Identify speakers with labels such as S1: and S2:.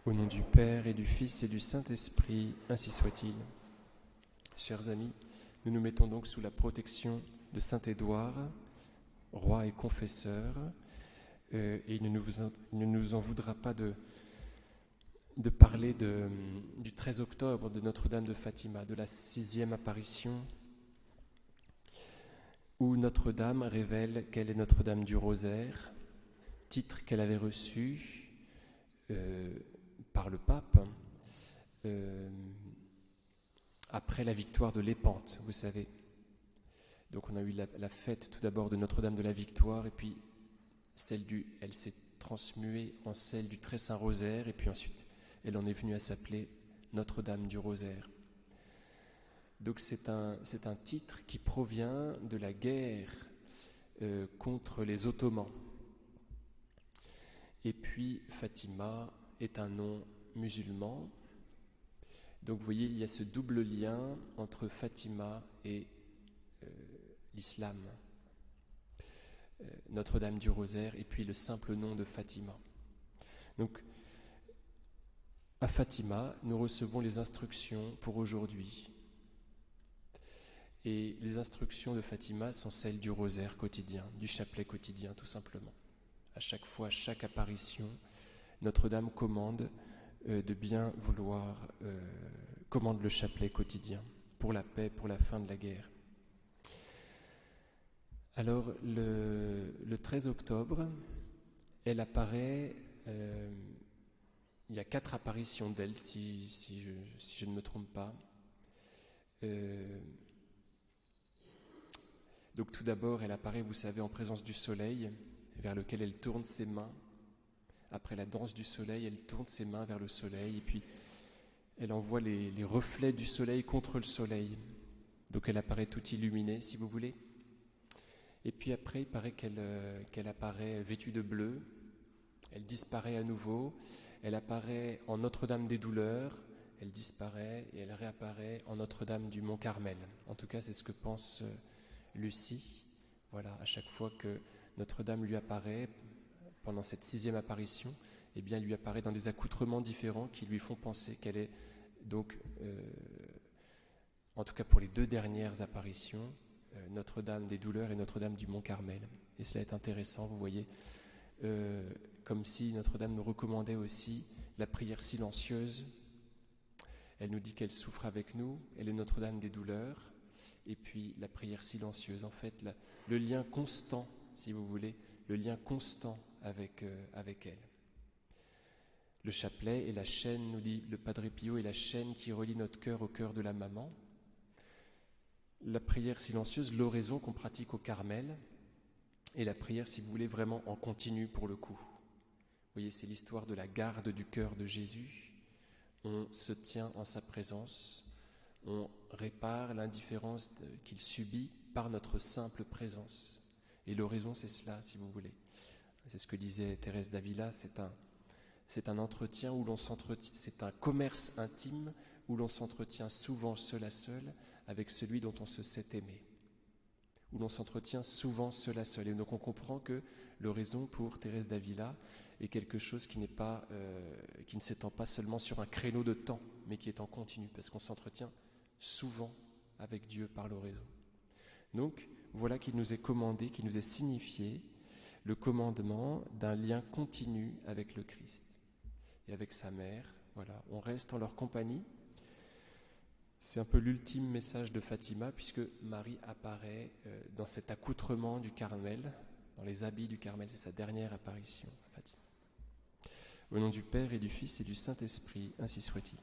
S1: Au nom du Père et du Fils et du Saint-Esprit, ainsi soit-il. Chers amis, nous nous mettons donc sous la protection de saint Édouard, roi et confesseur, et il ne nous en voudra pas de parler du 13 octobre de Notre-Dame de Fatima, de la 6e apparition, où Notre-Dame révèle qu'elle est Notre-Dame du Rosaire, titre qu'elle avait reçu par le pape après la victoire de Lépante, vous savez. Donc on a eu la fête tout d'abord de Notre-Dame de la Victoire, et puis elle s'est transmuée en celle du Très Saint Rosaire, et puis ensuite elle en est venue à s'appeler Notre-Dame du Rosaire. Donc c'est un titre qui provient de la guerre contre les Ottomans. Et puis Fatima est un nom musulman. Donc vous voyez, il y a ce double lien entre Fatima et l'islam. Notre-Dame du Rosaire et puis le simple nom de Fatima. Donc à Fatima, nous recevons les instructions pour aujourd'hui. Et les instructions de Fatima sont celles du rosaire quotidien, du chapelet quotidien tout simplement. À chaque fois, à chaque apparition, Notre-Dame commande de bien vouloir, commande le chapelet quotidien pour la paix, pour la fin de la guerre. Alors, le 13 octobre, elle apparaît, il y a 4 apparitions d'elle, si je ne me trompe pas. Donc tout d'abord, elle apparaît, vous savez, en présence du soleil, vers lequel elle tourne ses mains. Après la danse du soleil, elle tourne ses mains vers le soleil, et puis elle envoie les reflets du soleil contre le soleil. Donc elle apparaît toute illuminée, si vous voulez. Et puis après, il paraît qu'elle apparaît vêtue de bleu. Elle disparaît à nouveau. Elle apparaît en Notre-Dame des Douleurs. Elle disparaît et elle réapparaît en Notre-Dame du Mont-Carmel. En tout cas, c'est ce que pense Lucie. Voilà, à chaque fois que Notre-Dame lui apparaît, pendant cette 6e apparition, eh bien, elle lui apparaît dans des accoutrements différents qui lui font penser qu'elle est donc, en tout cas pour les 2 dernières apparitions, Notre-Dame des Douleurs et Notre-Dame du Mont-Carmel. Et cela est intéressant, vous voyez, comme si Notre-Dame nous recommandait aussi la prière silencieuse. Elle nous dit qu'elle souffre avec nous, elle est Notre-Dame des Douleurs, et puis la prière silencieuse, en fait, le lien constant, si vous voulez, le lien constant avec elle. Le chapelet est la chaîne, nous dit le Padre Pio, est la chaîne qui relie notre cœur au cœur de la maman. La prière silencieuse, l'oraison qu'on pratique au Carmel, et la prière, si vous voulez, vraiment en continu pour le coup. Vous voyez, c'est l'histoire de la garde du cœur de Jésus. On se tient en sa présence, on répare l'indifférence qu'il subit par notre simple présence. Et l'oraison, c'est cela, si vous voulez. C'est ce que disait Thérèse d'Avila, c'est un entretien où l'on s'entretient, c'est un commerce intime où l'on s'entretient souvent seul à seul avec celui dont on se sait aimer, où l'on s'entretient souvent seul à seul. Et donc on comprend que l'oraison pour Thérèse d'Avila est quelque chose qui ne s'étend pas seulement sur un créneau de temps, mais qui est en continu, parce qu'on s'entretient souvent avec Dieu par l'oraison. Donc voilà qu'il nous est commandé, qu'il nous est signifié le commandement d'un lien continu avec le Christ et avec sa mère. Voilà, on reste en leur compagnie. C'est un peu l'ultime message de Fatima, puisque Marie apparaît dans cet accoutrement du Carmel, dans les habits du Carmel. C'est sa dernière apparition à Fatima. Au nom du Père et du Fils et du Saint-Esprit, ainsi soit-il.